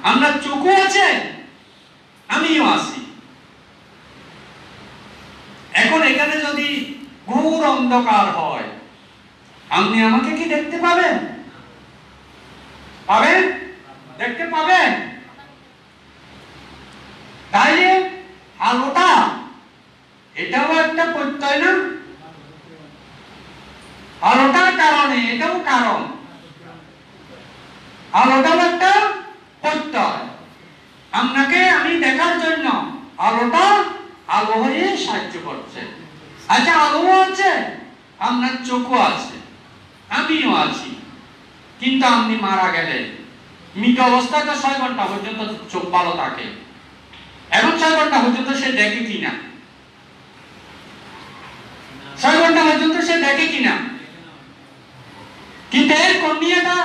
আমরা চোখও আছে, আমিও আছি। এখন এখানে যদি ঘোর অন্ধকার হয়, আপনি আমাকে কি দেখতে পাবেন? পাবেন? দেখতে পাবেন? তাইলে আলোটা এটাও একটা প্রত্যয় না? আলোটার কারণে এটাও কারণ, আলোটাও একটা প্রত্যয়। আপনাকে আমি দেখার জন্য আলোটা আলো হয়ে সাহায্য করছে। আচ্ছা, আলো আছে, আপনার চোখও আছে, আমিও আছি। কিন্তু আপনি মারা গেলে মৃত অবস্থায় তো 6 ঘন্টা পর্যন্ত চোখ ভালো থাকে। এখন 6 ঘন্টা পর্যন্ত সে দেখে কিনা? 6 ঘন্টা পর্যন্ত সে দেখে কিনা? কিন্তু এর কর্নিয়াটা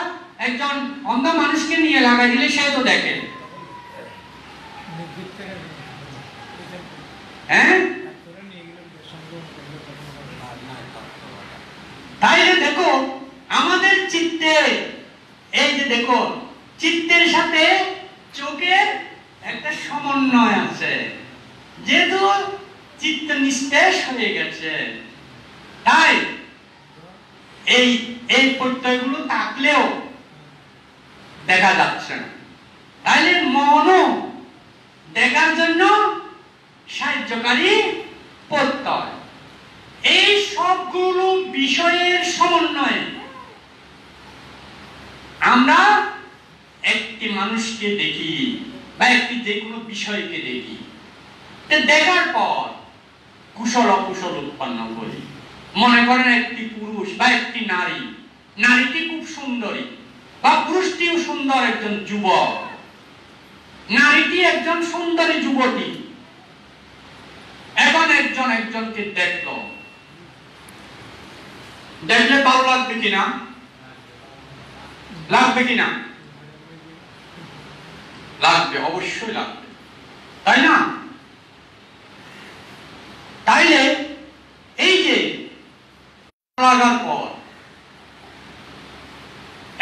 একজন অন্ধ মানুষকে নিয়ে লাগাই দিলে সে তো দেখে। হ্যাঁ, তাইলে দেখো আমাদের চিত্তে, এই যে দেখো চিত্তের সাথে চোখের একটা সমন্বয় আছে। যেহেতু চিত্ত নিস্তেজ হয়ে গেছে, তাই এই এই প্রত্যয়গুলো থাকলেও দেখা যাচ্ছে না। তাইলে মনও দেখার জন্য সাহায্যকারী প্রত্যয়। এই সবগুলো বিষয়ের সমন্বয়ে আমরা একটি মানুষকে দেখি বা একটি যে কোনো বিষয়কে দেখি। দেখার পর কুশল অকুশল উৎপন্ন করি। মনে করেন একটি পুরুষ বা একটি নারী, নারীটি খুব সুন্দরী বা পুরুষটিও সুন্দর একজন যুবক, নারীটি একজন সুন্দরী যুবতী। এখন একজন একজনকে দেখলো, দেখলে ভালো লাগবে কিনা? লাগবে কিনা? লাগবে, অবশ্যই লাগবে, তাই না? তাইলে এই যে লাগার পর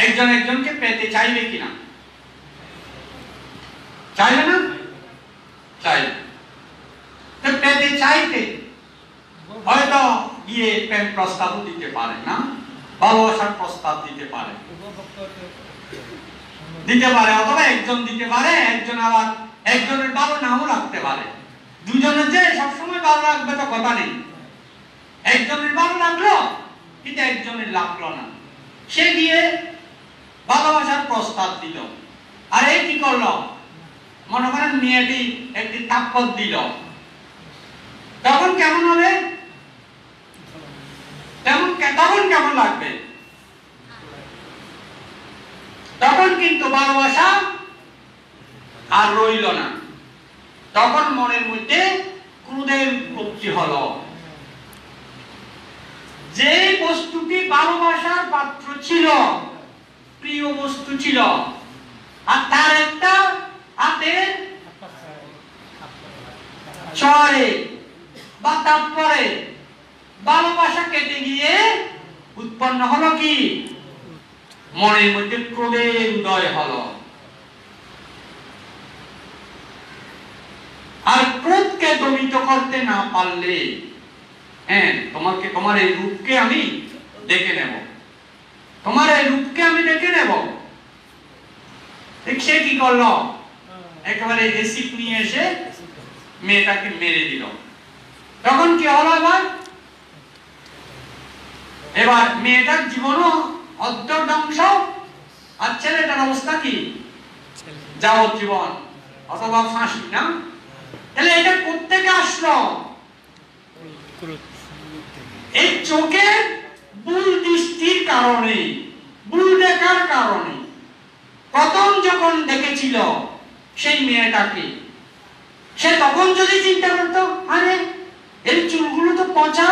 একজন একজনকে পেতে চাইবে কিনা? চাইবে না? চাইবে। পেতে চাইতে হয়তো গিয়ে প্রেম প্রস্তাব দিতে পারে, না ভালোবাসার প্রস্তাব দিতে পারে, অথবা একজন দিতে পারে, একজন আবার একজনের ভালো নাও লাগতে পারে। দুজনের যে সবসময় ভালো লাগবে তো কথা নেই। একজনের ভালো লাগলো কিন্তু একজনের লাগলো না, সে গিয়ে ভালোবাসার প্রস্তাব দিল। আর এই কি করলো? মনে করেন মেয়েটি একটি থাপ্পড় দিল, তখন কেমন হবে? তখন কেমন লাগবে? তখন কিন্তু ভালোবাসা আর রইল না, তখন মনের মধ্যে ক্রোধের উৎপত্তি হলো। যে বস্তুটি ভালোবাসার পাত্র ছিল, প্রিয় বস্তু ছিল, আর তার একটা হাতের চড়ে বা তারপরে ভালোবাসা কেটে গিয়ে উৎপন্ন হলো কি? মনের মধ্যে ক্রোধের উদয় হলো। আর ক্রোধকে দমিত করতে না পারলে, হ্যাঁ, তোমার এই রূপকে আমি দেখে নেব, তোমার এই রূপকে আমি দেখে নেব। সে কি করলো? একেবারে এসিড নিয়ে এসে মেয়েটাকে মেরে দিল। তখন কি হলো? এবার মেয়েটার জীবনও অর্ধধ্বংস, আর ছেলেটার অবস্থা কি? যাবজ্জীবন অথবা ফাঁসি, না? তাহলে এটা কোত্থেকে আসলো? এই চোখের ভুল দৃষ্টির কারণে, ভুল দেখার কারণে। প্রথম যখন দেখেছিল সেই মেয়েটাকে, সে তখন যদি চিন্তা করতো, আরে এই চুলগুলো তো পচা,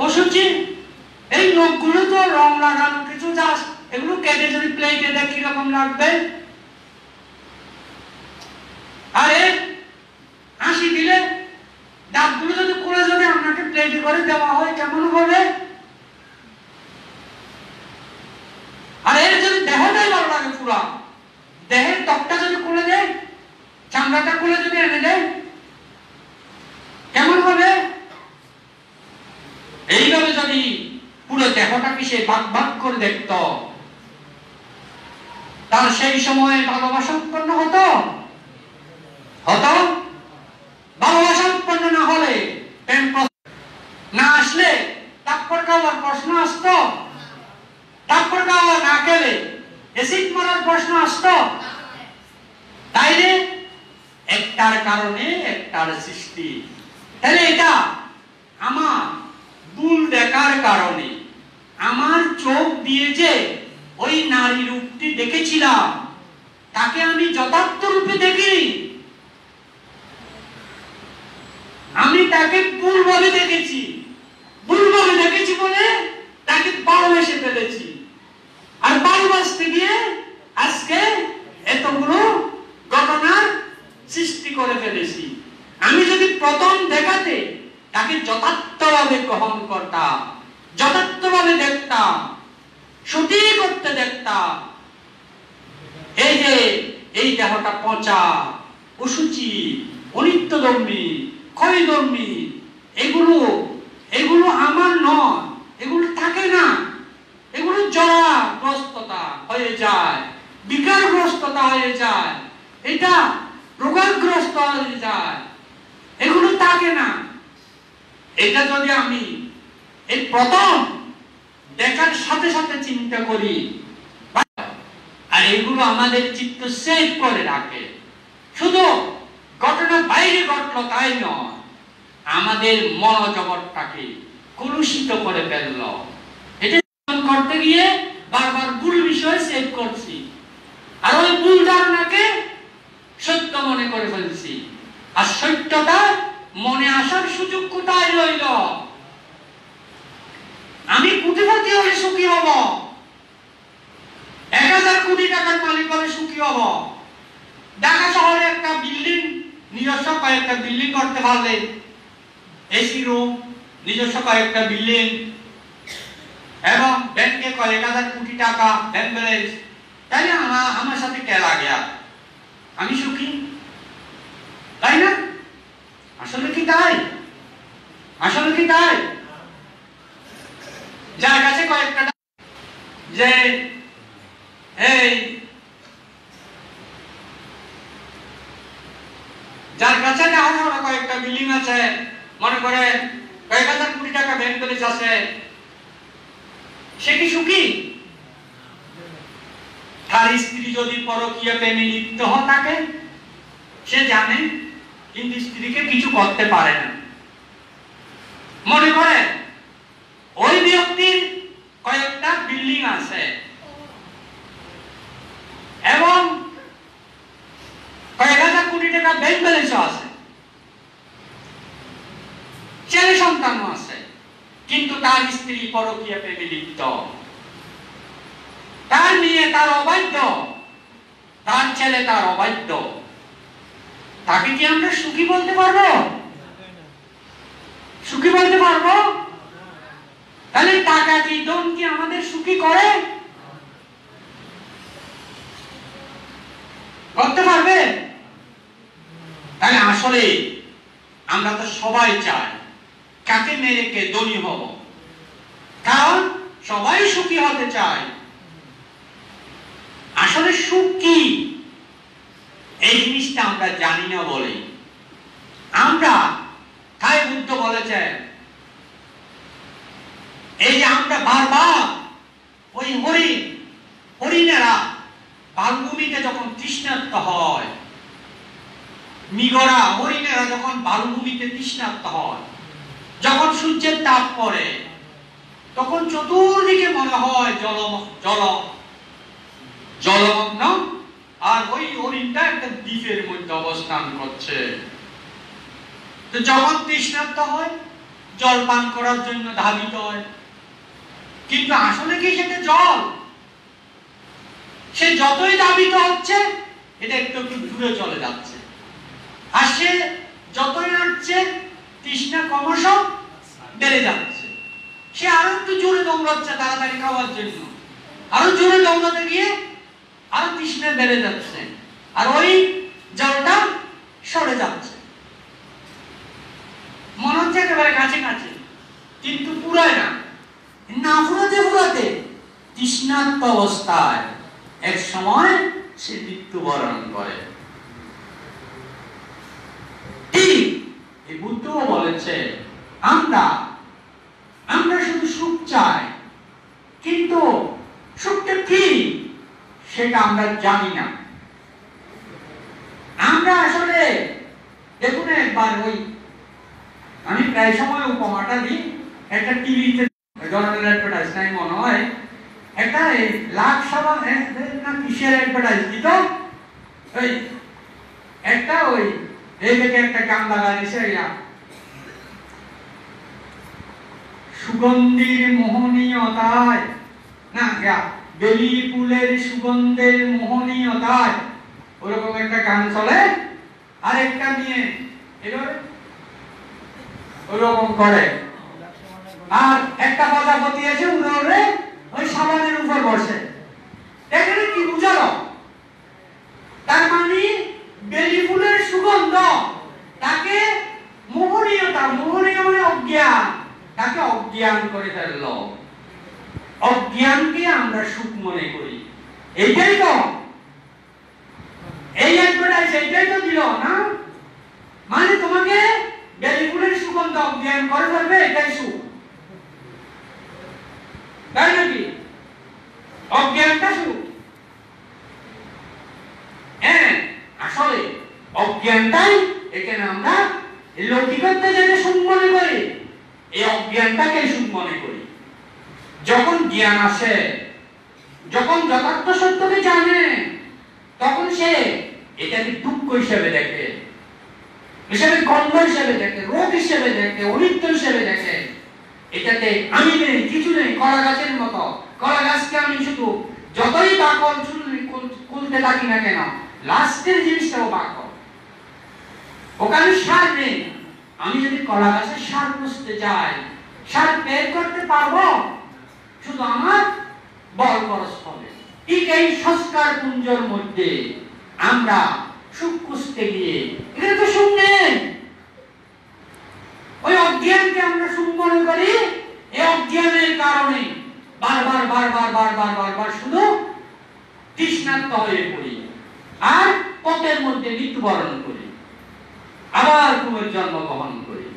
অসুচি, এই নখগুলো তো রং লাগানো কিছু, এগুলো কেটে যদি প্লেটে দেয় কিরকম লাগবে, আরে হাসি দিলে দাঁতগুলো যদি খুলে যদি আপনাকে প্লেটে করে দেওয়া হয় কেমন হবে? আর এর যদি দেহটাই ভালো লাগে পুরা, ত্বকটা যদি খুলে দেয়, চামড়াটা খুলে যদি এনে দেয়, কেমন হবে? এইভাবে যদি পুরো দেহটাকে সে ভাগ ভাগ করে দেখত, তার সেই সময় ভালোবাসা উৎপন্ন হতো? হতো? ভালোবাসা উৎপন্ন না হলে, প্রেম না আসলে তারপর খাওয়ার প্রশ্ন আসতো? তারপর খাওয়া না খেলে এসিড মারার প্রশ্ন আসতো? তাইলে একটার কারণে একটার সৃষ্টি। তাহলে এটা আমার ভুল দেখার কারণে, আমার চোখ দিয়ে যে ওই নারী রূপটি দেখেছিলাম, তাকে আমি যথার্থ রূপে দেখিনি, আমি তাকে ভুলভাবে দেখেছি। ভুলভাবে দেখেছি বলে তাকে ভালোবেসে ফেলেছি, আর ভালোবাসতে গিয়ে আজকে এতগুলো ঘটনার সৃষ্টি করে ফেলেছি। আমি যদি প্রথম দেখাতে তাকে যথার্থভাবে গ্রহণ করতাম, যথার্থভাবে দেখতাম, সঠিক করতে দেখতাম, এই যে এই দেহটা পচা, অসুচি, অনিত্যধর্মী, ক্ষয়ধর্মী, এগুলো আমার নয়, এগুলো থাকে না, এগুলো জড়াগ্রস্ততা হয়ে যায়, বিকারগ্রস্ততা হয়ে যায়, এটা রোগাগ্রস্ত হয়ে যায়, এগুলো থাকে না। এটা যদি আমি এই প্রথম দেখার সাথে সাথে চিন্তা করি, আর এগুলো আমাদের চিত্ত সেভ করে রাখে, শুধু ঘটনা বাইরে ঘটলো তাই নয়, আমাদের মনোজগৎটাকে কলুষিত করে ফেলল। এটা করতে গিয়ে বারবার ভুল বিষয় সেভ করছি, আর ওই ভুল ধারণাকে সত্য মনে করে ফেলছি। আর সত্যটা মনে আসার সুযোগ কোথায় রইল? আমি কোটিপতি হলে সুখী হব, 1000 কোটি টাকার মালিক হলে সুখী হব, ঢাকা শহরে একটা বিল্ডিং, নিজস্ব কয়েকটা বিল্ডিং করতে পারলে, এসি রুম, নিজস্ব কয়েকটা বিল্ডিং, এবং ব্যাংকে কয়েক হাজার কোটি টাকা ব্যাংক ব্যালেন্স, তাই না? আমার সাথে কে লাগে? আমি সুখী, তাই না? আসলে কি তাই? আসলে কি তাই? যার কাছে কয়েকটা, যে এই যার কাছে কয়েকটা বিল্ডিং আছে, মনে করে কয়েক হাজার কোটি টাকা ব্যাংক ব্যালেন্স আছে, সে কি সুখী? তার স্ত্রী যদি পরকীয়া প্রেমে লিপ্ত হয় থাকে, সে জানে, কিন্তু স্ত্রীকে কিছু করতে পারে না। মনে করে ওই ব্যক্তির কয়েকটা বিল্ডিং আছে এবং কয়েক হাজার কোটি টাকা ব্যাংক ব্যালেন্সও আছে, ছেলে সন্তানও আছে, কিন্তু তার স্ত্রী পরকীয়া প্রেমে লিপ্ত, তার মেয়ে তার অবাধ্য, তার ছেলে তার অবাধ্য, তাকে কি আমরা সুখী বলতে পারবো? সুখী বলতে পারবো? তাহলে টাকা কি, ধন কি আমাদের সুখী করে? করতে পারবে? তাহলে আসলে আমরা তো সবাই চাই কাকে মেরে কে ধনী হব, কারণ সবাই সুখী হতে চায়। আসলে সুখ কি এই জিনিসটা আমরা জানি না বলে আমরা, তাই বুদ্ধ বলেছে, এই যে আমরা বারবার ওই হরিণেরা বালভূমিতে যখন তৃষ্ণার্ত হয়, মৃগরা, হরিণেরা যখন বালভূমিতে তৃষ্ণার্ত হয়, যখন সূর্যের তাপ পড়ে, তখন চতুর্দিকে মনে হয় জলমগ্ন, আর ওই হরিণটা একটা দ্বীপের মধ্যে অবস্থান করছে। তো যখন তৃষ্ণার্ত হয়, জল পান করার জন্য ধাবিত হয়, কিন্তু আসলে কি সেটা জল? সে যতই ধাবিত হচ্ছে, এটা একটু একটু দূরে চলে যাচ্ছে, আর সে যতই হাঁটছে, তৃষ্ণা ক্রমশ বেড়ে যাচ্ছে। সে আরো একটু জোরে দৌড়াচ্ছে তাড়াতাড়ি খাওয়ার জন্য, আরো জোরে দৌড়াতে গিয়ে আরো তৃষ্ণা বেড়ে যাচ্ছে। আর ওই জলটা সরে যাচ্ছে, মনে হচ্ছে একেবারে কাছে কাছে, কিন্তু পুরায় না। না ফুরাতে ফুরাতে তৃষ্ণার্ত অবস্থায় এক সময় সে মৃত্যুবরণ করে। ঠিক এই বুদ্ধও বলেছে আমরা শুধু সুখ চাই, কিন্তু সুখটা কি সেটা আমরা জানি না। আমরা আসলে দেখুন একবার ওই আমি প্রায় সময় উপমাটা দিই, একটা টিভিতে ধরনের অ্যাডভার্টাইজ নাই মনে হয়, একটা লাখ সাবান না কিসের অ্যাডভার্টাইজ দিত, ওই একটা ওই এই থেকে একটা গান লাগাইছে, সুগন্ধির মোহনীয়তায় না বেলি ফুলের সুগন্ধের মোহনীয়তায়, ওরকম একটা গান চলে, আরেকটা নিয়ে এভাবে ওরকম করে, আর একটা প্রজাপতি এসে উড়ে ওই সাবানের উপর বসে। এখানে কি বুঝালো? তার মানে বেলি ফুলের সুগন্ধ তাকে মোহনীয়তা, মোহনীয় মানে অজ্ঞান, তাকে অজ্ঞান করে ফেলল। অজ্ঞানকে আমরা সুখ মনে করি। এইটাই তো এই অ্যাডভার্টাইজ এইটাই তো দিল না, মানে তোমাকে বেলি ফুলের সুগন্ধ অজ্ঞান করে ফেলবে, এটাই সুখ, তাই নাকি? অজ্ঞানটা সুখ। হ্যাঁ, আসলে অজ্ঞানটাই এখানে আমরা লৌকিকত্বে যেটা সুখ মনে করি, এই অজ্ঞানটাকে সুখ মনে করি। যখন জ্ঞান আসে, যখন যথার্থ সত্যকে জানে, তখন সে এটাকে দুঃখ হিসেবে দেখে, হিসেবে গন্ধ হিসেবে দেখে, রোগ হিসেবে দেখে, অনিত্য হিসেবে দেখে। এটাতে আমি নেই, কিছু নেই, কলা গাছের মতো। কলা গাছকে আমি শুধু যতই বাকল খুলতে থাকি না কেন, লাস্টের জিনিসটাও বাকল, ওখানে সার নেই। আমি যদি কলা গাছের সার খুঁজতে যাই, সার বের করতে পারবো, শুধু আমার বল খরচ হবে। ঠিক এই সংস্কার পুঞ্জর মধ্যে আমরা সুখ খুঁজতে গিয়ে এখানে তো সুখ নেই। ওই অজ্ঞানকে আমরা সুখ মনে করি, এই অজ্ঞানের কারণে বারবার বারবার বারবার বারবার শুধু তৃষ্ণার্ত হয়ে পড়ি, আর পথের মধ্যে মৃত্যুবরণ করি, আবার পুনর্জন্ম গ্রহণ করি।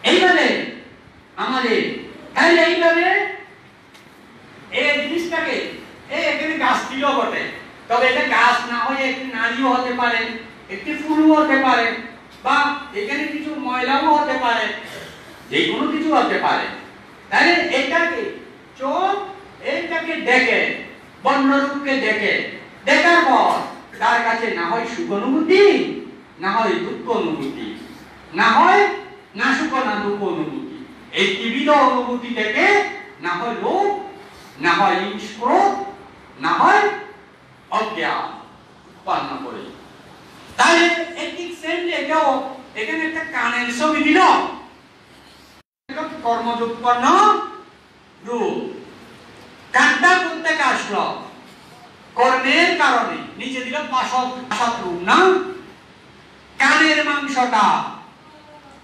এইভাবে আমাদের, তাহলে এইভাবে এই জিনিসটাকে এখানে গাছ ছিল বটে, তবে এটা গাছ না হয়ে একটি নারীও হতে পারে, একটি ফুলও হতে পারে, বা এখানে কিছু ময়লাও হতে পারে, যে কোনো কিছু হতে পারে। তাহলে এটাকে চোখ এইটাকে দেখে, বর্ণরূপকে দেখে, দেখার পর তার কাছে না হয় সুখ অনুভূতি, না হয় দুঃখ অনুভূতি, না হয় না সুখ না দুঃখ অনুভূতি। এই ত্রিবিধ অনুভূতি থেকে না হয় লোভ, না হয় ক্রোধ, না হয় অজ্ঞান উৎপন্ন করে। তাহলে ঠিক সেম এটাও, এখানে একটা কানের ছবি দিল, কর্মজ উৎপন্ন রূপ। কানটা প্রত্যেক আসলো কর্মের কারণে, নিচে দিল পাশত রূপ না, কানের মাংসটা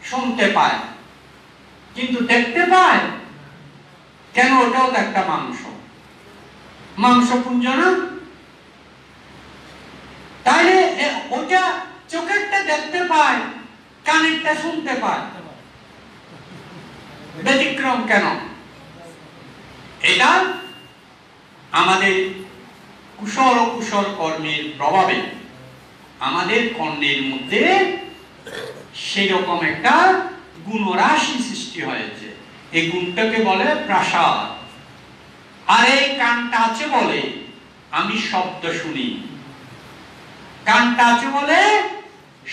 শুনতে পায় কিন্তু দেখতে পায় কেন? ওটাও তো একটা মাংসপুঞ্জ না? তাহলে ওটা চোখেরটা দেখতে পায়, কানেরটা শুনতে পায়, ব্যতিক্রম কেন? এটা আমাদের কুশল অকুশল কর্মের প্রভাবে আমাদের কর্ণের মধ্যে সেরকম একটা গুণরাশি সৃষ্টি হয়েছে। এই গুণটাকে বলে প্রাসাদ। আর এই কানটা আছে বলে আমি শব্দ শুনি, কানটা আছে বলে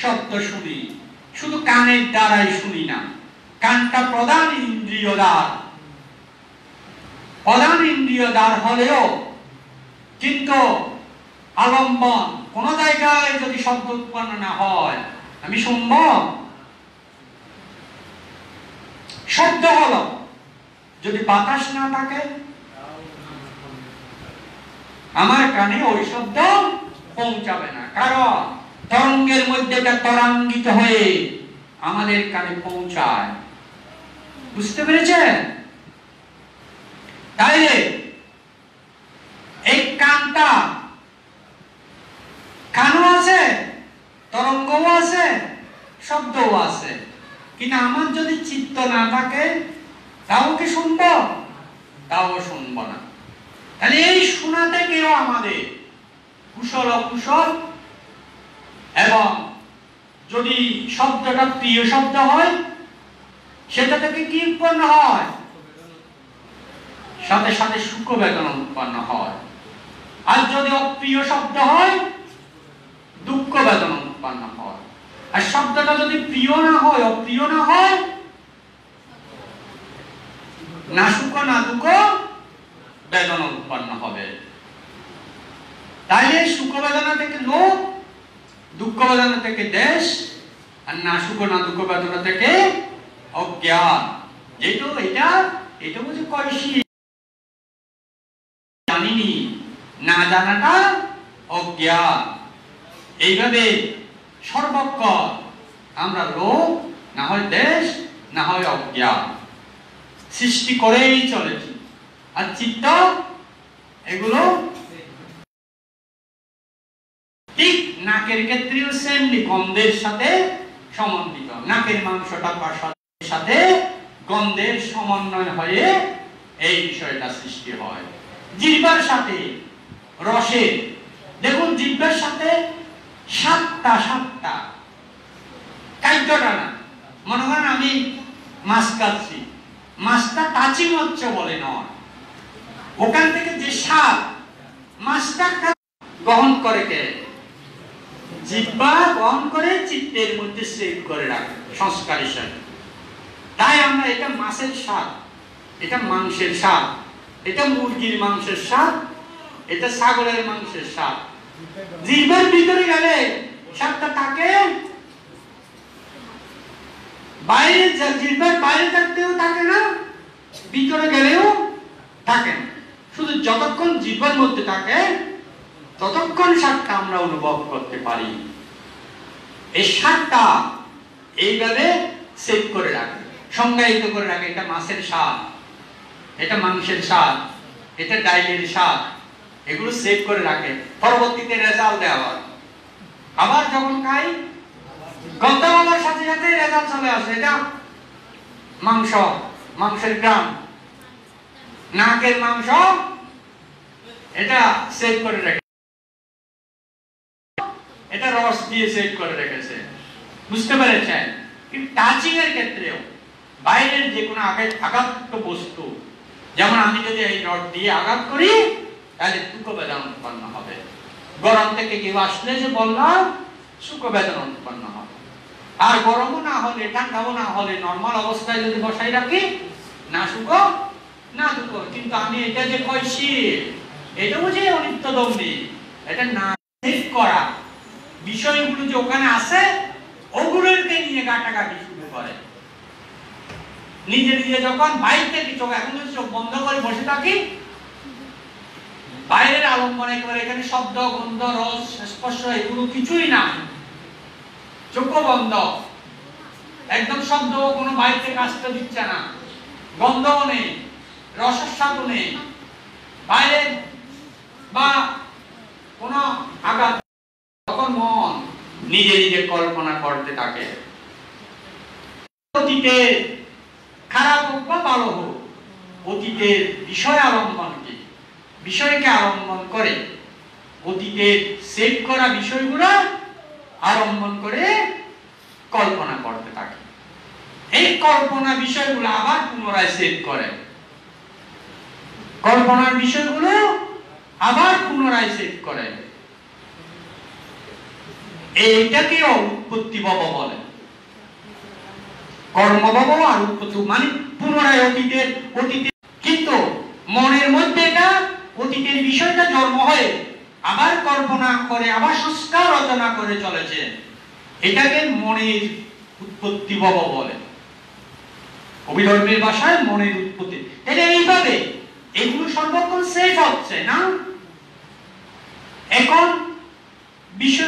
শব্দ শুনি, শুধু কানের দ্বারাই শুনি না। কানটা প্রধান ইন্দ্রিয় দ্বার, প্রধান ইন্দ্রিয় দ্বার হলেও কিন্তু আলম্বন কোন জায়গায় যদি শব্দ উৎপন্ন না হয় আমি শুনব? শব্দ হলো যদি বাতাস না থাকে আমার কানে ওই শব্দ পৌঁছাবে না, কারণ তরঙ্গের মধ্যে এটা তরাঙ্গিত হয়ে আমাদের কানে পৌঁছায়। বুঝতে পেরেছেন? তাইলে এই কানটা, কানও আছে, তরঙ্গও আছে, শব্দও আছে, কিন্তু আমার যদি চিত্ত না থাকে তাও কি শুনব? তাও শুনব না। তাহলে এই শোনাতে গিয়েও আমাদের কুশল অকুশল, এবং যদি শব্দটা প্রিয় শব্দ হয় সেটা থেকে কি উৎপন্ন হয়? সাথে সাথে সুখ বেদনা উৎপন্ন হয়। আর যদি অপ্রিয় শব্দ হয় দুঃখ বেদনা উৎপন্ন হয়। আর শব্দটা যদি প্রিয় না হয়, অপ্রিয় না হয়, না সুখ না দুঃখ বেদনা উৎপন্ন হবে। তাইলে সুখ বেদনা থেকে লোভ, দুঃখ বেদনা থেকে দেশ, আর না সুখ না দুঃখ বেদনা থেকে অজ্ঞান। যেহেতু এটা বুঝে কয়সি জানিনি, না জানাটা অজ্ঞান। এইভাবে সর্বক্ষণ আমরা লোভ, না হয় দেশ, না হয় অজ্ঞান সৃষ্টি করেই চলেছি। আর চিত্ত এগুলো ঠিক নাকের ক্ষেত্রেও সেমলি গন্ধের সাথে সমন্বিত। নাকের মাংসটা প্রসাদের সাথে গন্ধের সমন্বয় হয়ে এই বিষয়টা সৃষ্টি হয়। জিহ্বার সাথে রসের, দেখুন জিহ্বার সাথে সাতটা খাদ্যটা না, মনে করেন আমি মাছ কাটছি, মাছটা টাচিং হচ্ছে বলে নয়, ওখান থেকে যে স্বাদ মাছটা গ্রহণ করে কে? জিহ্বা গ্রহণ করে চিত্তের মধ্যে সেভ করে রাখে সংস্কার হিসাবে। তাই আমরা এটা মাছের স্বাদ, এটা মাংসের স্বাদ, এটা মুরগির মাংসের স্বাদ, এটা ছাগলের মাংসের স্বাদ। জিহ্বার ভিতরে গেলে স্বাদটা থাকে, বাইরে জিহ্বার বাইরে থাকতেও থাকে না, ভিতরে গেলেও থাকে না। শুধু যতক্ষণ জিহ্বার মধ্যে থাকে ততক্ষণ স্বাদটা আমরা অনুভব করতে পারি। এই স্বাদটা এইভাবে সেভ করে রাখে, সংজ্ঞায়িত করে রাখে। এটা মাছের স্বাদ, এটা মাংসের স্বাদ, এটা ডাইলের স্বাদ, এগুলো সেভ করে রাখে। পরবর্তীতে রেজাল্ট দেওয়া, আবার যখন খাই গন্ধ হওয়ার সাথে সাথে রেজাল্ট চলে আসে, এটা মাংস, মাংসের গ্রাম, নাকের মাংস, এটা সেভ করে রাখে, এটা রস দিয়ে সেভ করে রেখেছে। বুঝতে পেরেছেন? কিন্তু টাচিং এর ক্ষেত্রেও বাইরের যে কোনো আঘাতযুক্ত বস্তু, যেমন আমি যদি এই রড দিয়ে আঘাত করি তাহলে দুঃখ বেদনা উৎপন্ন হবে। গরম থেকে কেউ আসলে যে বললাম সুখ বেদনা উৎপন্ন হবে। আর গরমও না হলে ঠান্ডাও না হলে নরমাল অবস্থায় যদি বসাই রাখি, না সুখ না দুঃখ। কিন্তু আমি এটা যে কইছি এটা বুঝে অনিত্য দম্ভি, এটা না ঠিক করা বিষয়গুলো যে ওখানে আছে ওগুলোকে নিয়ে গাটাগাটি শুরু করে। নিজে নিজে যখন বাইরে থেকে চোখ, এখন যদি চোখ বন্ধ করে বসে থাকি, বাইরের আলম্বনে করে এখানে শব্দ, গন্ধ, রস, স্পর্শ এগুলো কিছুই না, চোখ বন্ধ, একদম শব্দ কোনো বাইরে থেকে আসতে দিচ্ছে না, গন্ধও নেই, রসস্বাদও নেই, বাইরে বা কোনো আঘাত। তখন মন নিজে নিজে কল্পনা করতে থাকে। অতীতে খারাপ হোক বা ভালো হোক, অতীতের বিষয় আলম্বন কি, বিষয়কে আলম্বন করে অতীতের সেভ করা বিষয়গুলো আলম্বন করে কল্পনা করতে থাকে। এই কল্পনা বিষয়গুলো আবার পুনরায় সেভ করে, কল্পনার বিষয়গুলো আবার পুনরায় সেভ করে। এইটাকেও উৎপত্তি ভাব বলে। কর্মভাব আর উৎপত্তি মানে পুনরায় অতীতের কিন্তু মনের মধ্যে এটা অতীতের বিষয়টা জন্ম হয়, আবার কল্পনা করে, আবার সংস্কার রচনা করে চলেছে। এটাকে মনের উৎপত্তি ভাব বলে, অভিধর্মের ভাষায় মনের উৎপত্তি। তাহলে এইভাবে এগুলো সর্বক্ষণ সেভ হচ্ছে না। এখন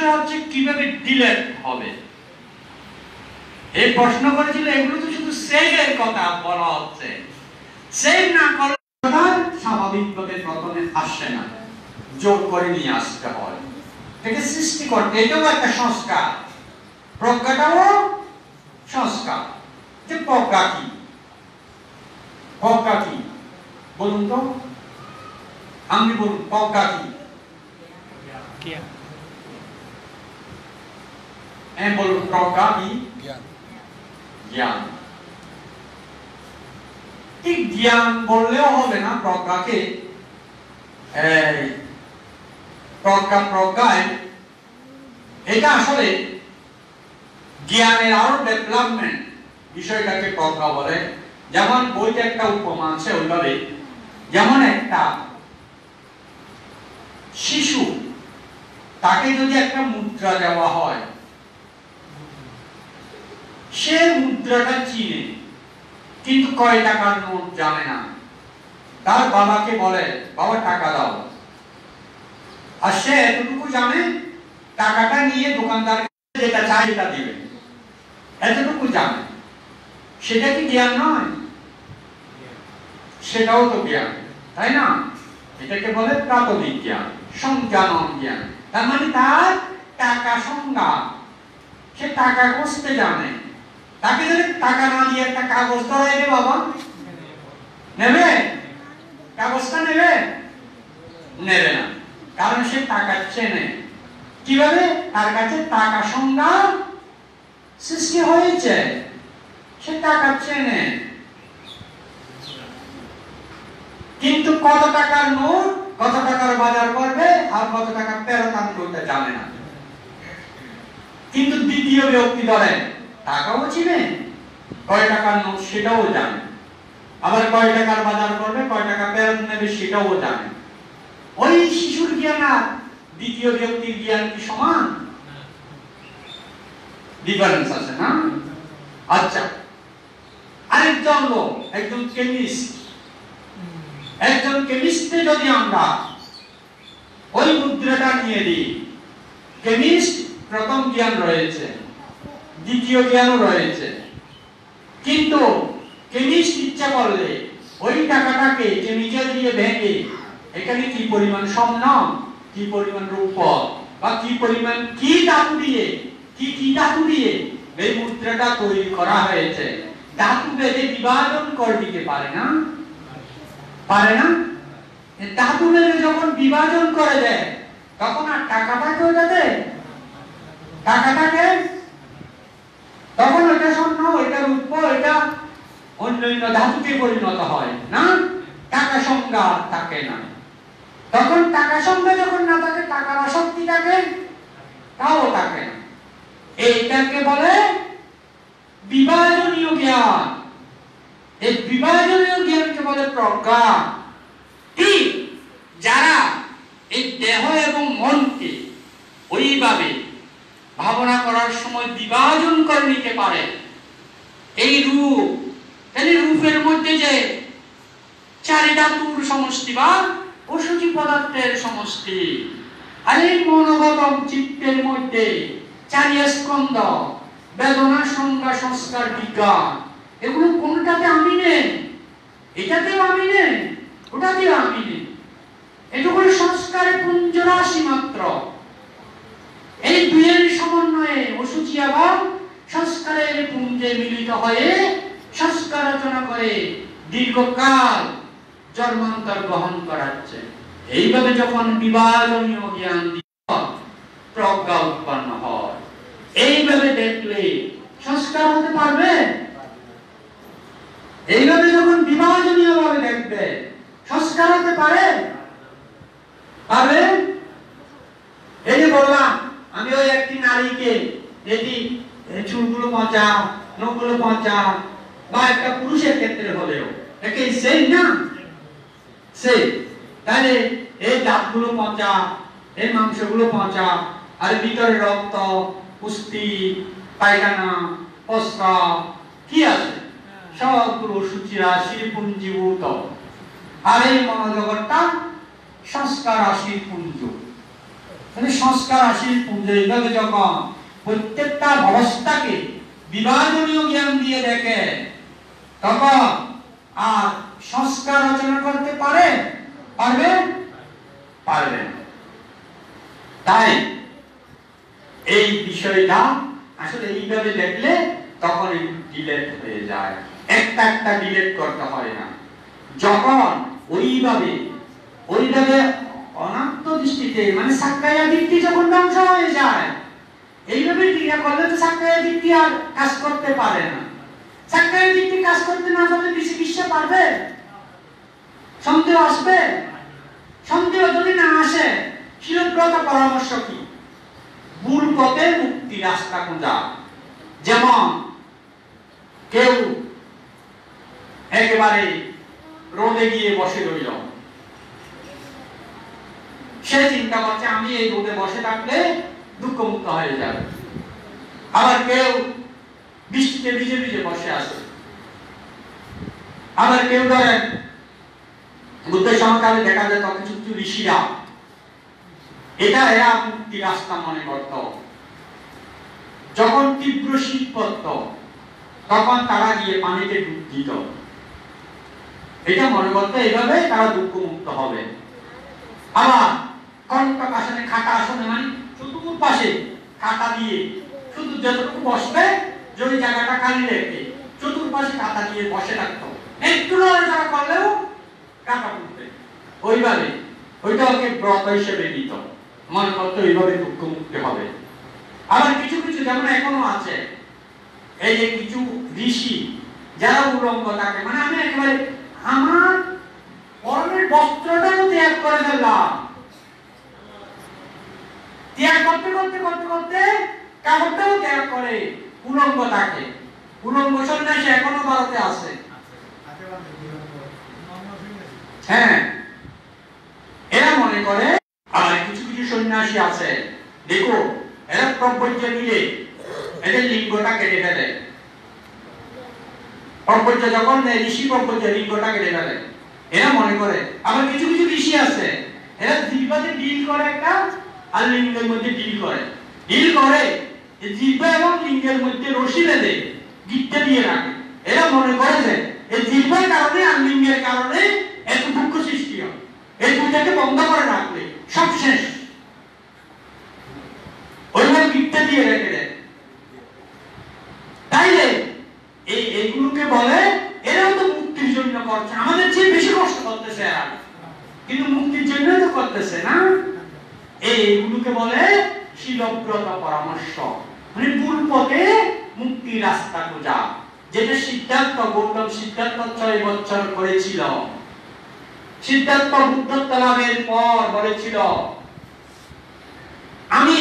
বিষয় হচ্ছে কিভাবে ডিলেট হবে। এই প্রশ্ন করেছিল, এগুলো তো শুধু সেভের কথা বলা হচ্ছে, সেভ না করলে স্বাভাবিকভাবে প্রথমে আসে না, যোগ করে নিয়ে আসতে হয়, এটাকে সৃষ্টি করতে। এটাও একটা সংস্কার, প্রজ্ঞাটাও সংস্কার। যে প্রজ্ঞা কি, প্রজ্ঞা কি বলুন তো, আপনি বলুন প্রজ্ঞা কি? বলুন প্রজ্ঞা কি? জ্ঞান। ঠিক জ্ঞান বললেও হবে না, প্রজ্ঞাকে প্রজ্ঞায় এটা আসলে জ্ঞানের আরো ডেভেলপমেন্ট, বিষয়টাকে প্রজ্ঞা বলে। যেমন বইতে একটা উপমা আছে ওইভাবে, যেমন একটা শিশু, তাকে যদি একটা মুদ্রা দেওয়া হয়, সে মুদ্রাটা চিনে কিন্তু কয় টাকার নোট জানে না। তার বাবাকে বলে, বাবা টাকা দাও, আর সে এতটুকু জানে টাকাটা নিয়ে দোকানদার যেটা চাই সেটা দিবে, এতটুকু জানে। সেটা কি জ্ঞান নয়? সেটাও তো জ্ঞান, তাই না? এটাকে বলে প্রাথমিক জ্ঞান, সংজ্ঞানন জ্ঞান। তার মানে তার টাকা সংজ্ঞা, সে টাকা কষতে জানে। তাকে যদি টাকা না দিয়ে একটা কাগজ ধরাই দে, বাবা নেবে? কাগজটা নেবে? নেবে না, কারণ সে টাকা চেনে। কিভাবে? তার কাছে টাকা সংজ্ঞা সৃষ্টি হয়েছে, সে টাকা চেনে। কিন্তু কত টাকার নোট, কত টাকার বাজার করবে আর কত টাকা ফেরত আনতে ওটা জানে না। কিন্তু দ্বিতীয় ব্যক্তি ধরেন টাকাও চিনে, কয় টাকার নোট সেটাও জানে, আবার কয় টাকার বাজার করবে, কয় টাকা ফেরত নেবে সেটাও জানে। ওই শিশুর জ্ঞান আর দ্বিতীয় ব্যক্তির জ্ঞান কি সমান? ডিফারেন্স আছে না? আচ্ছা, আরেকজন লোক, একজন কেমিস্ট, একজন কেমিস্টে যদি আমরা ওই মুদ্রাটা নিয়ে দিই, কেমিস্ট প্রথম জ্ঞান রয়েছে, দ্বিতীয় জ্ঞানও রয়েছে, কিন্তু কেমিস্ট ইচ্ছা করলে ওই টাকাটাকে কেমিক্যাল দিয়ে ভেঙে এখানে কি পরিমাণ স্বর্ণ, কি পরিমাণ রূপা, বা কি পরিমাণ কি ধাতু দিয়ে, কি ধাতু দিয়ে এই মুদ্রাটা তৈরি করা হয়েছে, ধাতু বেঁধে বিভাজন করে দিতে পারে না? পারে না? ধাতু বেঁধে যখন বিভাজন করে দেয়, তখন আর টাকাটাকে ওটাতে, টাকাটাকে তখন ওইটা স্বর্ণ, ওইটা রূপ, ওইটা অন্যান্য ধাতুতে পরিণত হয় না? টাকা সংজ্ঞা থাকে না। তখন টাকা সংজ্ঞা যখন না থাকে, টাকার আসক্তি থাকে, তাও থাকে না। এইটাকে বলে বিভাজনীয় জ্ঞান। এই বিভাজনীয় জ্ঞানকে বলে প্রজ্ঞা। ঠিক যারা এই দেহ এবং মনকে ওইভাবে ভাবনা করার সময় বিভাজন করে নিতে পারে, এই রূপ, তাহলে রূপের মধ্যে যে চারি ধাতুর সমষ্টি বা অসুচি পদার্থের সমষ্টি, আর এই মনোগতম চিত্তের মধ্যে চারি স্কন্ধ, বেদনা, সংজ্ঞা, সংস্কার, বিজ্ঞান, এগুলো কোনটাতে আমি নেই, এটাতেও আমি নেই, ওটাতেও আমি নেই। এটুকু সংস্কারের পুঞ্জ রাশি মাত্র। এই দুইয়ের সমন্বয়ে অসুচি এবং সংস্কারের পুঞ্জে মিলিত হয়ে সংস্কার রচনা করে দীর্ঘকাল জন্মান্তর গ্রহণ করাচ্ছে। এইভাবে যখন বিভাজনীয় জ্ঞান প্রজ্ঞা উৎপন্ন হয়, এইভাবে দেখলে সংস্কার হতে পারবে। এইভাবে যখন বিভাজনীয় ভাবে দেখবে, সংস্কার হতে পারে? পারবে? এই যে বললাম আমি, ওই একটি নারীকে যদি চুলগুলো পচা, নখগুলো পচা, বা একটা পুরুষের ক্ষেত্রে হলেও একে সেই না, সেই তাহলে এই দাঁতগুলো পচা, এই মাংসগুলো পচা, আর ভিতরে রক্ত, পুষ্টি, পায়খানা, প্রস্রাব কি আছে, সবগুলো সূচি রাশি পুঞ্জীভূত। আর এই মনোজগৎটা সংস্কার রাশি পুঞ্জ। সংস্কার আসির পুঞ্জে এইভাবে যখন প্রত্যেকটা অবস্থাকে বিভাজনীয় জ্ঞান দিয়ে দেখে, তখন আর সংস্কার রচনা করতে পারবে। তাই এই বিষয়টা আসলে এইভাবে দেখলে তখন ডিলেট হয়ে যায়, একটা ডিলেট করতে হয় না। যখন ওইভাবে অনাত্ম দৃষ্টিতে মানে সাক্কায়া দিকটি যখন ধ্বংস হয়ে যায়, এইভাবে ক্রিয়া করলে তো সাক্কায়া দিকটি আর কাজ করতে পারে না। সাক্কায়া দিকটি কাজ করতে না পারলে বিশ্বে পারবে? সন্দেহ আসবে। সন্দেহ যদি না আসে, শিলব্রত পরামর্শ কি? ভুল পথে মুক্তি রাস্তা খোঁজা। যেমন কেউ একেবারে রোদে গিয়ে বসে রইল, সে চিন্তা করছে আমি এই রোদে বসে থাকলে দুঃখমুক্ত হয়ে যাবে। আবার কেউ বৃষ্টিতে ভিজে ভিজে বসে আছে। আবার কেউ ধরেন বুদ্ধ সমাজে দেখা যায় কিছু কিছু ঋষিরা এরা মুক্তি রাস্তা মনে করত। যখন তীব্র শীত পড়ত তখন তারা গিয়ে পানিতে ডুব দিত, এটা মনে করতে এইভাবে তারা দুঃখ মুক্ত হবে। আবার কণ্টক আসনে খাটা আসনে মানে চতুর্পাশে কাঁটা দিয়ে শুধু যতটুকু বসবে, যে ওই জায়গাটা খালি রেখে চতুর্পাশে কাঁটা দিয়ে বসে থাকতো, একটু নড়াচড়া করলেও কাঁটা উঠবে। ওইভাবে ওইটা ওকে ব্রত হিসেবে নিত, মনে করতো এইভাবে দুঃখ মুক্তি হবে। আবার কিছু কিছু যেমন এখনো আছে এই যে কিছু ঋষি যারা উলঙ্গ থাকে, মানে আমি একেবারে আমার পরনের বস্ত্রটাও ত্যাগ করে ফেললাম, ত্যাগ করতে করতে করতে করতে কাপড়টাও ত্যাগ করে উলঙ্গ থাকে। উলঙ্গ সন্ন্যাসী এখনো ভারতে আছে। হ্যাঁ, এরা মনে করে। আর কিছু কিছু সন্ন্যাসী আছে দেখো, এরা প্রব্রজ্য নিলে এদের লিঙ্গটা কেটে ফেলে। প্রব্রজ্য যখন ঋষি প্রব্রজ্য লিঙ্গটা কেটে ফেলে, এরা মনে করে। আবার কিছু কিছু ঋষি আছে এরা জিহ্বাতে ডিল করে একটা, আর লিঙ্গের মধ্যে ডিল করে জিহ্বা এবং লিঙ্গের মধ্যে রশি বেঁধে গিট্টা দিয়ে রাখে। এরা মনে করে যে এই জিহ্বার কারণে আর লিঙ্গের কারণে এত দুঃখ সৃষ্টি হয়, এই দুটাকে বন্ধ করে রাখলে সব শেষ। ওইভাবে গিট্টা দিয়ে রেখে দেয়। তাইলে এইগুলোকে বলে এরাও তো মুক্তির জন্য করছে, আমাদের চেয়ে বেশি কষ্ট করতেছে এরা, কিন্তু মুক্তির জন্য তো করতেছে না। এইগুলোকে বলে শিলব্রত পরামর্শ, মানে ভুল পথে মুক্তির রাস্তা খোঁজা, যেটা সিদ্ধার্থ গৌতম 6 বছর করেছিল। সিদ্ধার্থ বুদ্ধত্ব লাভের পর বলেছিল আমি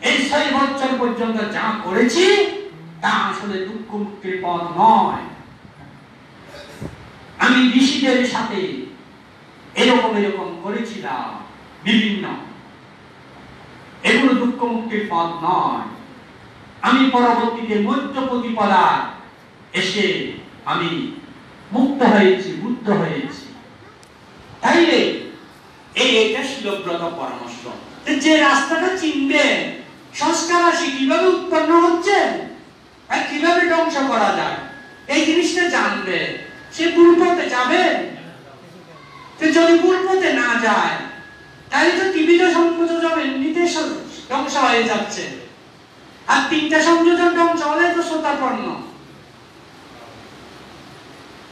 এই 6 বছর পর্যন্ত যা করেছি তা আসলে দুঃখ মুক্তির পথ নয়। আমি ঋষিদের সাথে এরকম করেছিলাম বিভিন্ন, এগুলো দুঃখ মুক্তির পথ নয়। আমি পরবর্তীতে মধ্য প্রতিপদা এসে আমি মুক্ত হয়েছি, বুদ্ধ হয়েছি। তাইলে এইটা শিলব্রত পরামর্শ। যে রাস্তাটা চিনবে সংস্কার রাশি কিভাবে উৎপন্ন হচ্ছে আর কিভাবে ধ্বংস করা যায়, এই জিনিসটা জানবে, সে ভুল পথে যাবে। যদি ভুল পথে না যায় তাহলে তো ত্রিবিধ সংযোজন এমনিতে ধ্বংস হয়ে যাচ্ছে, আর 3টা সংযোজন ধ্বংস হলে তো সোতাপন্ন।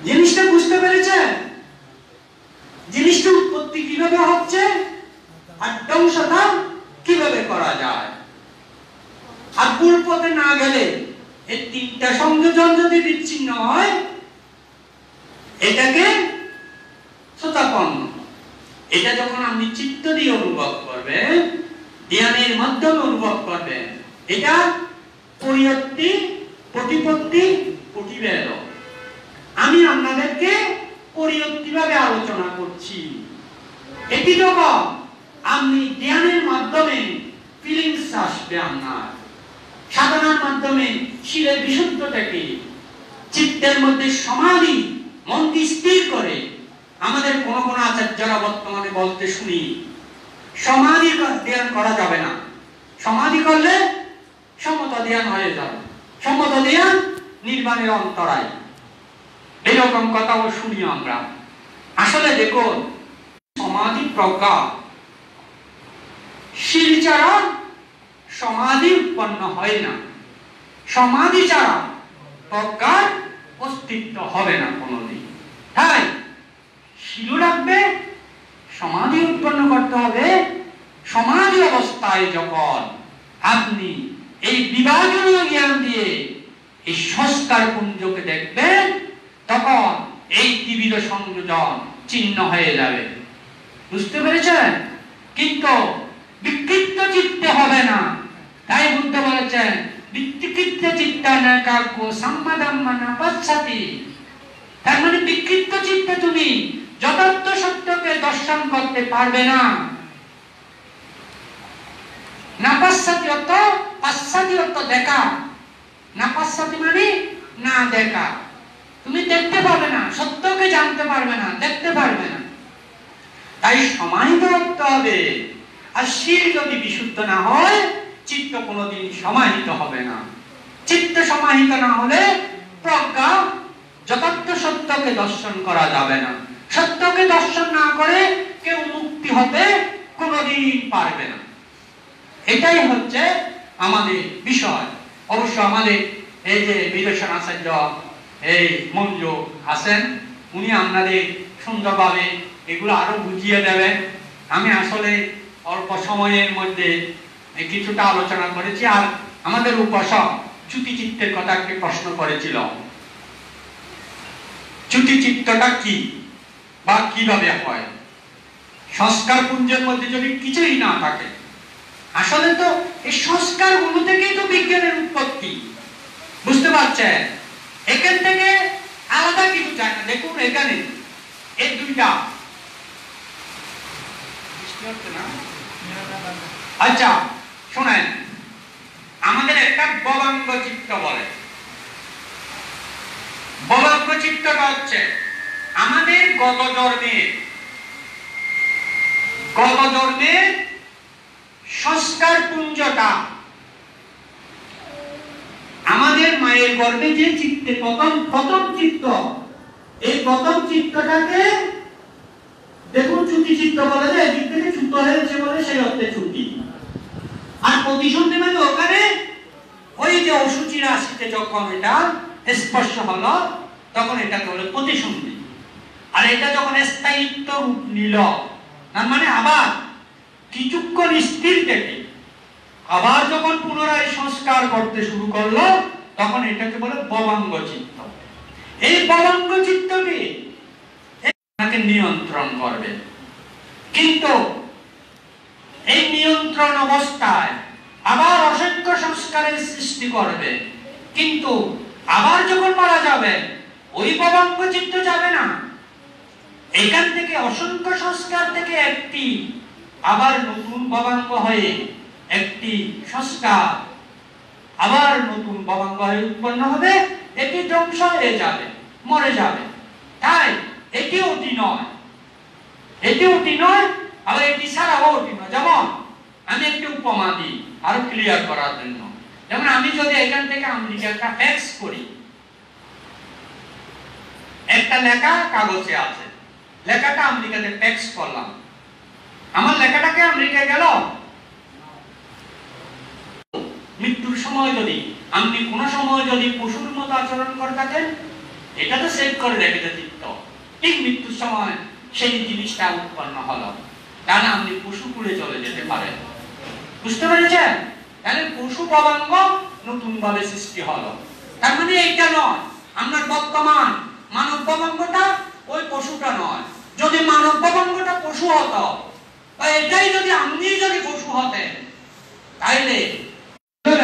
জিনিসটা বুঝতে পেরেছেন? জিনিসটা উৎপত্তি কিভাবে হচ্ছে আর ধ্বংসটা কিভাবে করা যায়। আর ভুল পথে না গেলে এই 3টা সংযোজন যদি বিচ্ছিন্ন হয় এটাকে সোতাপন্ন। এটা যখন আপনি চিত্ত দিয়ে অনুভব করবেন, ধ্যানের মাধ্যমে অনুভব করবেন, এটা পরিয়ত্তি প্রতিপত্তি প্রতিভেদ। আমি আপনাদেরকে পরিয়ত্তি ভাবে আলোচনা করছি। এটি যখন আপনি ধ্যানের মাধ্যমে ফিলিংস আসবে, আপনার সাধনার মাধ্যমে শিরের বিশুদ্ধ থেকে চিত্তের মধ্যে সমাধি, মনকে স্থির করে। আমাদের কোন কোন আচার্যরা বর্তমানে বলতে শুনি সমাধি ধ্যান করা যাবে না। সমাধি করলে সমত ধ্যান হয়ে যাবে। সমত ধ্যান নির্বাণের অন্তরায়। এরকম কথাও শুনি আমরা। আসলে দেখুন, সমাধি প্রজ্ঞা, শিল ছাড়া সমাধি উৎপন্ন হয় না। সমাধি ছাড়া প্রজ্ঞার অস্তিত্ব হবে না কোনোদিন। তাই শিল রাখবে, সমাধি উৎপন্ন করতে হবে। সমাধি অবস্থায় যখন আপনি এই বিভাজনীয় জ্ঞান দিয়ে এই সংস্কার পুঞ্জকে দেখবেন, তখন এই ত্রিবিধ সংযোজন চিহ্ন হয়ে যাবে। বুঝতে পেরেছেন? কিন্তু বিক্ষিপ্ত চিত্তে হবে না। তাই বুদ্ধ বলেছেন, বিক্ষিপ্ত চিত্তানা কাকো সম্মাদাম্মানা পশ্চাতি। তার মানে বিক্ষিপ্ত চিত্তে তুমি যথার্থ সত্যকে দর্শন করতে পারবে না। না পশ্চাতি অর্থ, পশ্চাতি অর্থ দেখা। না পশ্চাতি মানে না দেখা। তুমি দেখতে পারবে না, সত্যকে জানতে পারবে না, দেখতে পারবে না। তাই সমাহিত হতে হবে। আর শিল যদি বিশুদ্ধ না হয়, চিত্ত কোনোদিন সমাহিত হবে না। চিত্ত সমাহিত না হলে প্রজ্ঞা যথার্থ সত্যকে দর্শন করা যাবে না। সত্যকে দর্শন না করে কেউ মুক্তি হতে কোনোদিন পারবে না। এটাই হচ্ছে আমাদের বিষয়। অবশ্য আমাদের এই যে বিবেচনা আচার্য এই মঞ্জু আছেন, উনি আপনাদের সুন্দরভাবে এগুলো আরো বুঝিয়ে দেবেন। আমি আসলে অল্প সময়ের মধ্যে কিছুটা আলোচনা করেছি। আর আমাদের উপাসক চ্যুতি চিত্তের কথা একটি প্রশ্ন করেছিল। চ্যুতি চিত্তটা কি বা কিভাবে হয়? সংস্কার পুঞ্জের মধ্যে যদি কিছুই না থাকে, আসলে তো এই সংস্কার গুলো থেকেই তো বিজ্ঞানের উৎপত্তি। বুঝতে পারছেন? এখান থেকে আলাদা কিছু চায় না। দেখুন এখানে এই দুইটা, আচ্ছা শোনেন, আমাদের একটা ববাঙ্গ চিত্ত বলে। ববাঙ্গ চিত্তটা হচ্ছে আমাদের গত জন্মের সংস্কার পুঞ্জটা, আমাদের মায়ের গর্ভে যে চিত্তে প্রথম চিত্ত, এই প্রথম চিত্তটাকে দেখুন চ্যুতি চিত্ত বলে। যে এদিক থেকে চ্যুত হয়েছে বলে সেই অর্থে চ্যুতি। আর প্রতিসন্ধি মানে ওখানে ওই যে অসুচি রাশিতে যখন এটা স্পর্শ হলো, তখন এটাকে বলে প্রতিসন্ধি। আর এটা যখন স্থায়িত্ব রূপ নিল, তার মানে আবার কিছুক্ষণ স্থির থেকে আবার যখন পুনরায় সংস্কার করতে শুরু করলো, তখন এটাকে বলে ববাঙ্গ চিত্ত। এই ববাঙ্গ চিত্তকে আপনাকে নিয়ন্ত্রণ করবে। কিন্তু এই নিয়ন্ত্রণ অবস্থায় আবার অসংখ্য সংস্কারের সৃষ্টি করবে। কিন্তু আবার যখন মারা যাবে, ওই ববাঙ্গ চিত্ত যাবে না। এখান থেকে অসংখ্য সংস্কার থেকে একটি আবার নতুন ববাঙ্গ হয়ে একটি সংস্কার আবার নতুন ববাঙ্গ হয়ে উৎপন্ন হবে। এটি ধ্বংস হয়ে যাবে, মরে যাবে। তাই এটি অতি নয়, এটি অতি নয়, আবার এটি ছাড়াও অতি নয়। যেমন আমি একটি উপমা দিই আরো ক্লিয়ার করার জন্য। যেমন আমি যদি এখান থেকে আমেরিকা একটা ফ্যাক্স করি, একটা লেখা কাগজে আছে, লেখাটা আমেরিকাতে ফ্যাক্স করলাম, আমার লেখাটাকে আমেরিকায় গেল। মৃত্যুর সময় যদি আপনি কোন সময় যদি পশুর মতো আচরণ করে থাকেন, এটা তো সেভ করে রেখেছে চিত্ত। ঠিক মৃত্যুর সময় সেই জিনিসটা উৎপন্ন হলো, তাহলে আপনি পশুকুলে চলে যেতে পারেন। বুঝতে পেরেছেন? তাহলে পশু ববাঙ্গ নতুন ভাবে সৃষ্টি হলো। তার মানে এইটা নয় আমরা বর্তমান মানব ববাঙ্গটা ওই পশুটা নয়। যদি মানব ববাঙ্গটা পশু হতো, বা এটাই যদি আপনি যদি পশু হতেন, তাইলে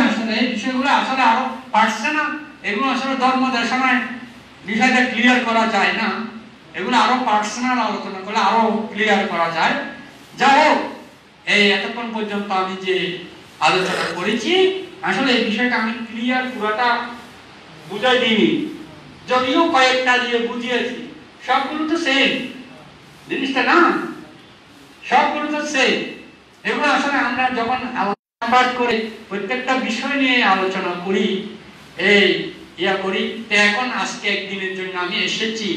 আসলে বিষয়গুলো আসলে আরো পারছে না। এগুলো আসলে ধর্ম দেশনায় বিষয়টা ক্লিয়ার করা যায় না। এগুলো আরো পার্সোনাল আলোচনা করলে আরো ক্লিয়ার করা যায়। যাই হোক, এই এতক্ষণ পর্যন্ত আমি যে আলোচনা করেছি, আসলে এই বিষয়টা আমি ক্লিয়ার পুরোটা বুঝাই দিইনি। যদিও কয়েকটা দিয়ে বুঝিয়েছি, সবগুলো তো সেম জিনিসটা না, সবগুলো তো সেম। এগুলো আসলে আমরা যখন আলোচনা করে প্রত্যেকটা বিষয় নিয়ে আলোচনা করি, এই করি, তো এখন আজকে একদিনের জন্য আমি এসেছি।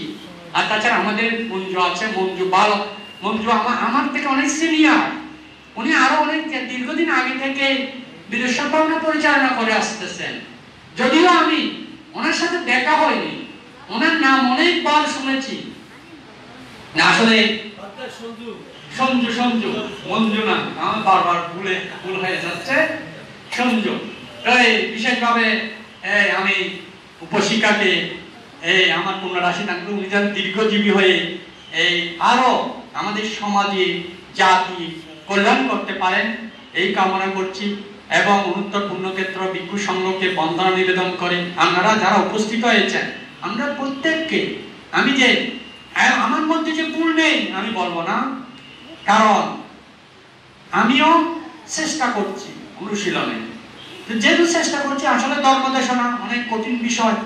আর তাছাড়া আমাদের মঞ্জু আছে, মঞ্জু আমার থেকে অনেক সিনিয়র, উনি আরো অনেক দীর্ঘদিন আগে থেকে বিদেশাপনা পরিচালনা করে আসতেছেন। যদিও আমি ওনার সাথে দেখা হয়নি, ওনার নাম অনেকবার শুনেছি। না আসলে সঞ্জু মঞ্জু না, আমার বারবার ভুল হয়ে যাচ্ছে, সঞ্জু। বিশেষভাবে আমি উপশিকাকে আমার পুনরাশি থাকবে, উনি যেন দীর্ঘজীবী হয়ে আরো আমাদের সমাজে জাতি কল্যাণ করতে পারেন এই কামনা করছি। এবং উন্নত পুণ্যক্ষেত্র ভিক্ষু সংঘকে বন্দনা নিবেদন করে আপনারা যারা উপস্থিত হয়েছেন, আমরা প্রত্যেককে, আমি যে আমার মধ্যে যে ভুল নেই আমি বলবো না, কারণ আমিও চেষ্টা করছি অনুশীলনে। যেহেতু চেষ্টা করছি, আসলে ধর্মদেশনা অনেক কঠিন বিষয়,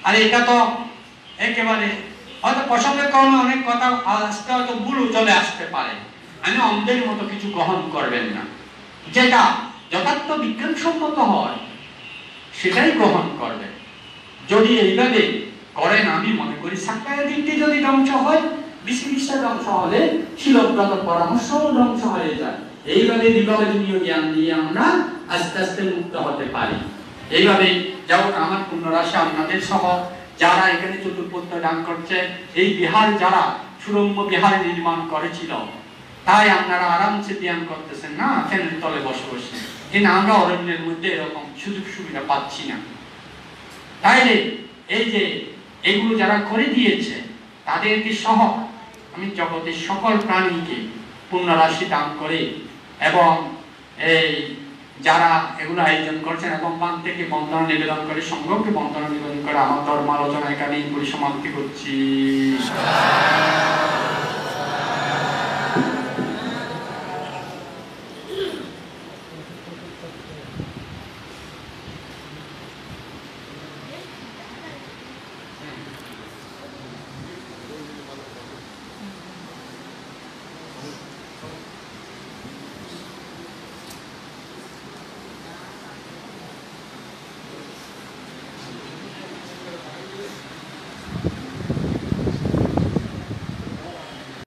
আর এটা তো একেবারে হয়তো প্রসঙ্গে কারণে অনেক কথা আসতে হয়তো ভুলও চলে আসতে পারে। আমি অন্ধের মতো কিছু গ্রহণ করবেন না, যেটা যথার্থ বিজ্ঞানসম্মত হয় সেটাই গ্রহণ করবেন। যদি এইভাবে করেন, আমি মনে করি সাক্কায় দিকটি যদি ধ্বংস হয়, বিশিষ্ট ধ্বংস হলে শিলব্রত পরামর্শ ধ্বংস হয়ে যায়। এইভাবে বিভাজনীয় জ্ঞান দিয়ে আমরা আস্তে আস্তে মুক্ত হতে পারি। এইভাবে যাও আমার পুনরাশা আপনাদের সহ যারা এখানে চতুর্পত্য দান করছে, এই বিহার যারা সুরম্য বিহার নির্মাণ করেছিল, তাই আপনারা আরামসে ধ্যান করতেছেন না ফ্যানের তলে বসে বসে, কিন্তু আমরা অরণ্যের মধ্যে এরকম সুযোগ সুবিধা পাচ্ছি না। তাইলে এই যে এগুলো যারা করে দিয়েছে তাদেরকে সহ আমি জগতের সকল প্রাণীকে পুণ্যরাশি দান করে, এবং এই যারা এগুলো আয়োজন করছেন এবং পান থেকে বন্দনা নিবেদন করে, সংঘকে বন্দনা নিবেদন করে আমার ধর্ম আলোচনা এখানেই পরিসমাপ্তি করছি।